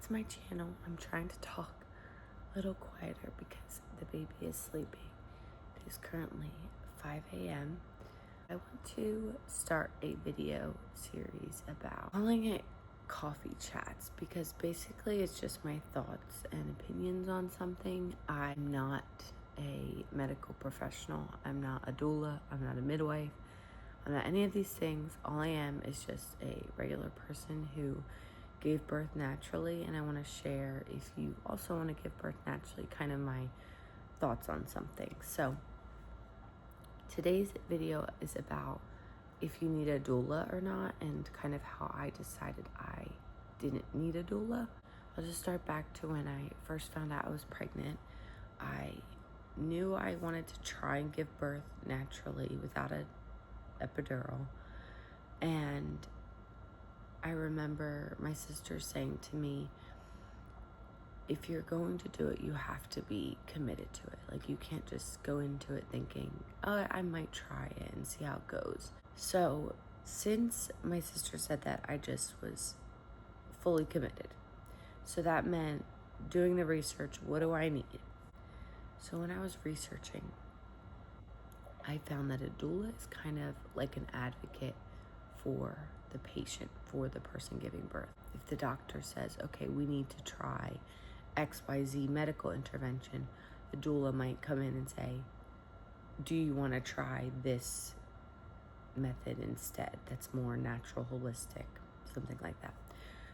to my channel. I'm trying to talk a little quieter because the baby is sleeping. It is currently 5 a.m. I want to start a video series about calling it coffee chats because basically it's just my thoughts and opinions on something. I'm not a medical professional. I'm not a doula. I'm not a midwife. I'm not any of these things. All I am is just a regular person who gave birth naturally, and I want to share, if you also want to give birth naturally, kind of my thoughts on something. So today's video is about if you need a doula or not, and kind of how I decided I didn't need a doula. I'll just start back to when I first found out I was pregnant. I knew I wanted to try and give birth naturally without an epidural, and I remember my sister saying to me, if you're going to do it, you have to be committed to it. Like, you can't just go into it thinking, oh, I might try it and see how it goes. So since my sister said that, I just was fully committed. So that meant doing the research. What do I need? So when I was researching, I found that a doula is kind of like an advocate for the patient, for the person giving birth. If the doctor says, okay, we need to try XYZ medical intervention, the doula might come in and say, do you want to try this method instead? That's more natural, holistic, something like that.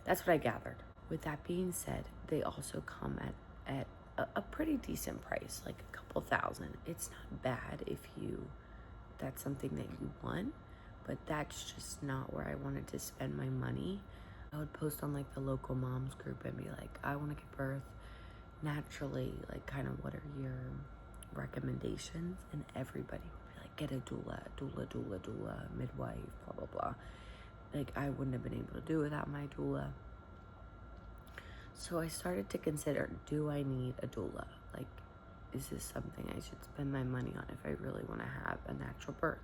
That's what I gathered. With that being said, they also come at a pretty decent price, like a couple thousand. It's not bad if that's something that you want, but that's just not where I wanted to spend my money. I would post on like the local moms group and be like, I want to give birth naturally, like kind of what are your recommendations? And everybody would be like, get a doula, midwife, blah, blah, blah. Like, I wouldn't have been able to do without my doula. So I started to consider, do I need a doula? Like, is this something I should spend my money on if I really want to have a natural birth?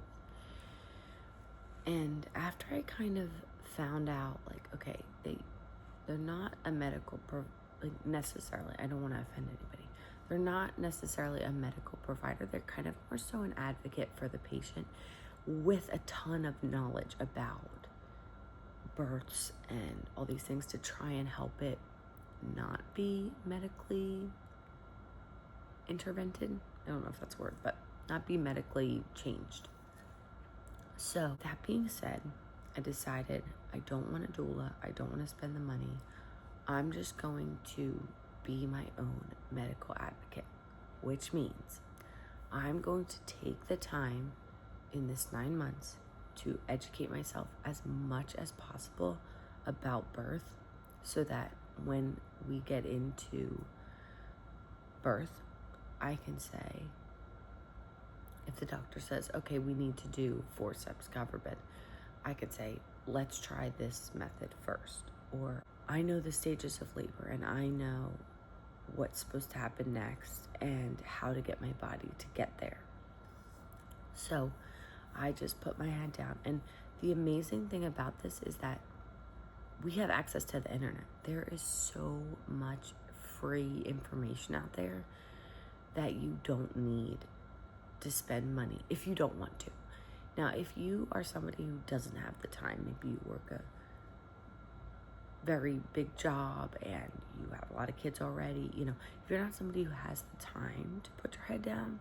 And after I kind of found out, like, okay, they're not a medical necessarily. I don't want to offend anybody. They're not necessarily a medical provider. They're kind of more so an advocate for the patient with a ton of knowledge about births and all these things to try and help it not be medically intervented. I don't know if that's a word, but not be medically changed. So that being said, I decided I don't want a doula. I don't want to spend the money. I'm just going to be my own medical advocate, which means I'm going to take the time in this 9 months to educate myself as much as possible about birth, so that when we get into birth, I can say, if the doctor says, okay, we need to do forceps, God forbid, I could say, let's try this method first. Or I know the stages of labor and I know what's supposed to happen next and how to get my body to get there. So I just put my head down. And the amazing thing about this is that we have access to the internet. There is so much free information out there that you don't need to spend money if you don't want to. Now, if you are somebody who doesn't have the time, maybe you work a very big job and you have a lot of kids already, if you're not somebody who has the time to put your head down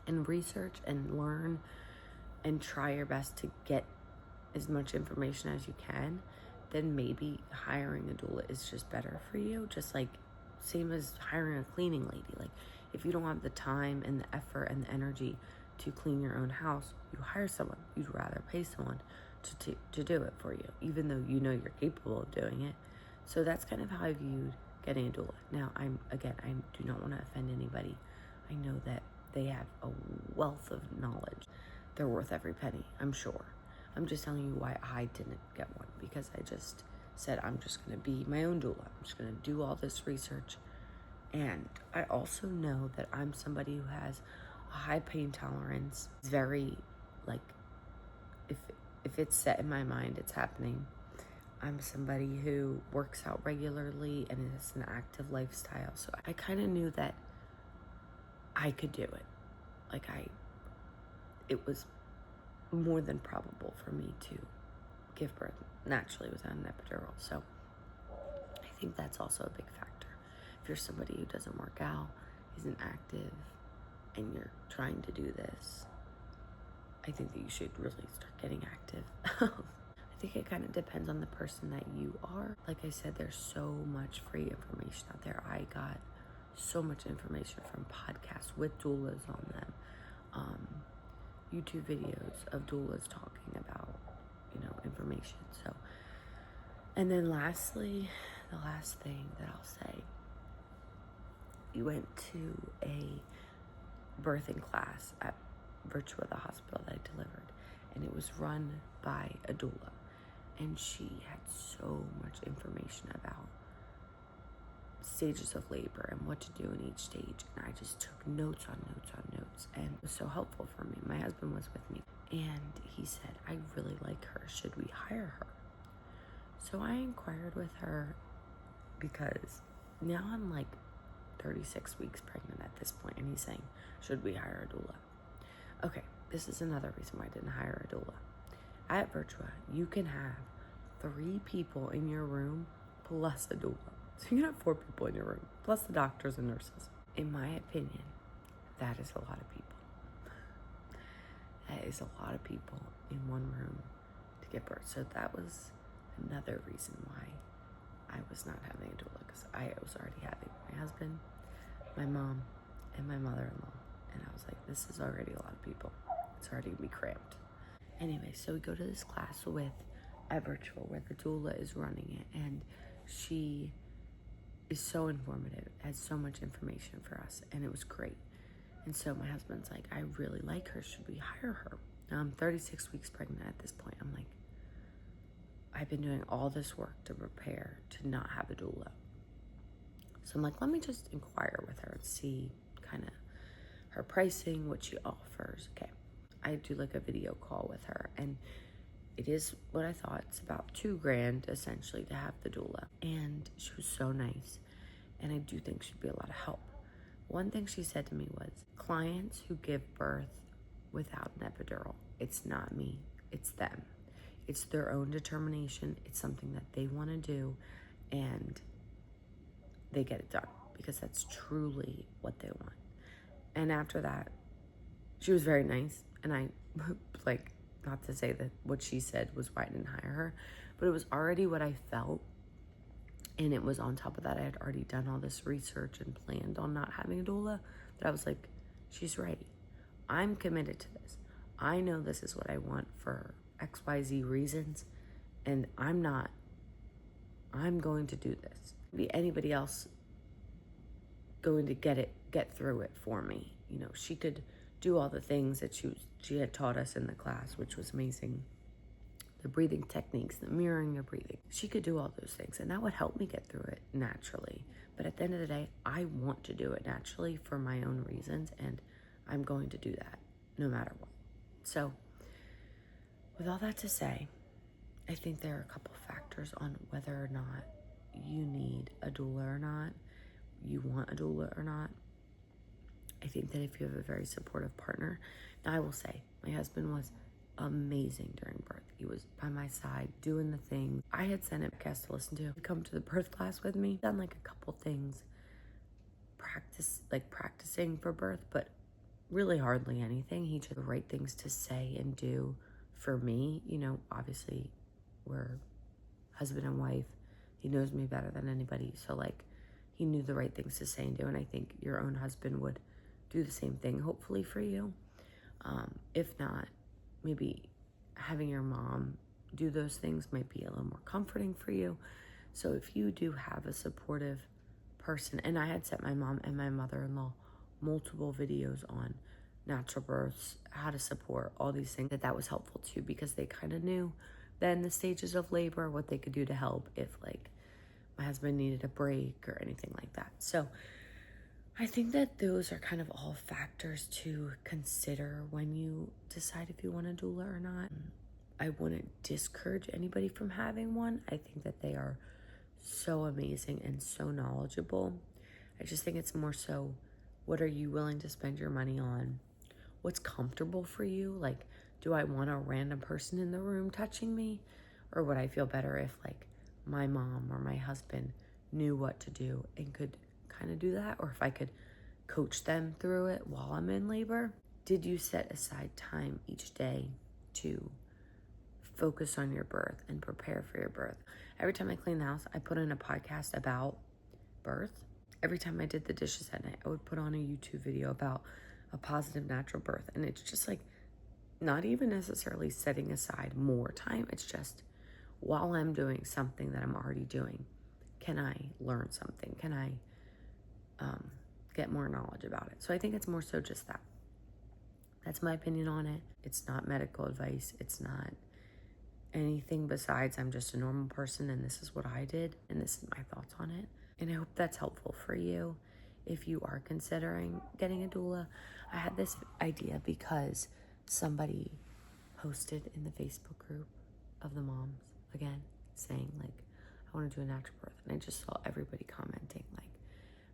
and research and learn and try your best to get as much information as you can, then maybe hiring a doula is just better for you. Just like same as hiring a cleaning lady. Like, if you don't have the time and the effort and the energy to clean your own house, you hire someone. You'd rather pay someone to do it for you, even though you know you're capable of doing it. So that's kind of how I viewed getting a doula. Now, I do not want to offend anybody. I know that they have a wealth of knowledge. They're worth every penny, I'm sure. I'm just telling you why I didn't get one, because I just said, I'm just going to be my own doula. I'm just going to do all this research. And I also know that I'm somebody who has a high pain tolerance. It's very, like, if it's set in my mind, it's happening. I'm somebody who works out regularly and is an active lifestyle. So I kind of knew that I could do it. Like it was more than probable for me to give birth naturally without an epidural. So I think that's also a big factor. If you're somebody who doesn't work out, isn't active, and you're trying to do this, I think that you should really start getting active. I think it kind of depends on the person that you are. Like I said, there's so much free information out there. I got so much information from podcasts with doulas on them, YouTube videos of doulas talking about, information. So, and then lastly, the last thing that I'll say, we went to a birthing class at Virtua, the hospital that I delivered, and it was run by a doula, and she had so much information about stages of labor and what to do in each stage, and I just took notes on notes on notes, and it was so helpful for me. My husband was with me, and he said, I really like her, should we hire her? So I inquired with her, because now I'm like 36 weeks pregnant at this point, and he's saying, should we hire a doula? Okay, this is another reason why I didn't hire a doula. At Virtua, you can have 3 people in your room plus a doula. So you can have 4 people in your room, plus the doctors and nurses. In my opinion, that is a lot of people. That is a lot of people in one room to give birth. So that was another reason why I was not having a doula, because I was already having my husband, my mom, and my mother-in-law. And I was like, this is already a lot of people. It's already gonna be cramped. Anyway, so we go to this class at Virtual where the doula is running it, and she is so informative, has so much information for us, and it was great. And so my husband's like, I really like her, should we hire her? Now I'm 36 weeks pregnant at this point. I'm like, I've been doing all this work to prepare to not have a doula. So I'm like, let me just inquire with her and see kind of her pricing, what she offers. Okay, I do like a video call with her, and it is what I thought. It's about $2,000 essentially to have the doula. And she was so nice, and I do think she'd be a lot of help. One thing she said to me was, clients who give birth without an epidural, it's not me, it's them. It's their own determination. It's something that they want to do, and they get it done because that's truly what they want. And after that, she was very nice, and I, like, not to say that what she said was why I didn't hire her, but it was already what I felt, and it was on top of that, I had already done all this research and planned on not having a doula, that I was like, she's right. I'm committed to this. I know this is what I want for XYZ reasons, and I'm going to do this. Be anybody else going to get through it for me. She could do all the things that she had taught us in the class, which was amazing. The breathing techniques, the mirroring your breathing. She could do all those things, and that would help me get through it naturally. But at the end of the day, I want to do it naturally for my own reasons, and I'm going to do that no matter what. So with all that to say, I think there are a couple factors on whether or not you need a doula or not, you want a doula or not. I think that if you have a very supportive partner, now I will say, my husband was amazing during birth. He was by my side doing the things. I had sent him a podcast to listen to. Come to the birth class with me. Done like a couple things, practicing for birth, but really hardly anything. He took the right things to say and do for me. Obviously we're husband and wife. He knows me better than anybody. So he knew the right things to say and do. And I think your own husband would do the same thing, hopefully, for you. If not, maybe having your mom do those things might be a little more comforting for you. So if you do have a supportive person, and I had sent my mom and my mother-in-law multiple videos on natural births, how to support, all these things, that was helpful too, because they kind of knew then the stages of labor, what they could do to help if my husband needed a break or anything like that. So I think that those are kind of all factors to consider when you decide if you want a doula or not. I wouldn't discourage anybody from having one. I think that they are so amazing and so knowledgeable. I just think it's more so, what are you willing to spend your money on? What's comfortable for you? Like, do I want a random person in the room touching me? Or would I feel better if like my mom or my husband knew what to do and could kind of do that? Or if I could coach them through it while I'm in labor? Did you set aside time each day to focus on your birth and prepare for your birth? Every time I clean the house, I put in a podcast about birth. Every time I did the dishes at night, I would put on a YouTube video about a positive natural birth. And it's just like, not even necessarily setting aside more time. It's just, while I'm doing something that I'm already doing, can I learn something? Can I get more knowledge about it? So I think it's more so just that. That's my opinion on it. It's not medical advice. It's not anything besides, I'm just a normal person and this is what I did and this is my thoughts on it. And I hope that's helpful for you if you are considering getting a doula. I had this idea because somebody posted in the Facebook group of the moms, again, saying like, I want to do a natural birth. And I just saw everybody commenting like,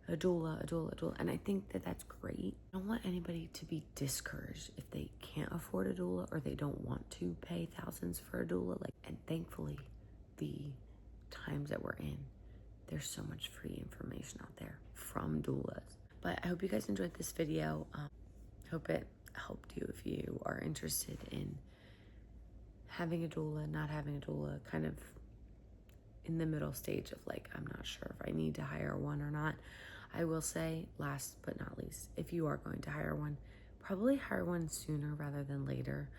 a doula, a doula, a doula. And I think that that's great. I don't want anybody to be discouraged if they can't afford a doula or they don't want to pay thousands for a doula. Like, and thankfully, the times that we're in, there's so much free information out there from doulas. But I hope you guys enjoyed this video. Hope it helped you if you are interested in having a doula, not having a doula, kind of in the middle stage of like, I'm not sure if I need to hire one or not. I will say, last but not least, if you are going to hire one, probably hire one sooner rather than later,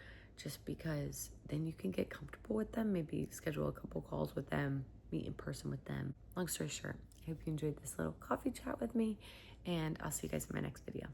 just because then you can get comfortable with them, maybe schedule a couple calls with them, meet in person with them. Long story short, I hope you enjoyed this little coffee chat with me, and I'll see you guys in my next video.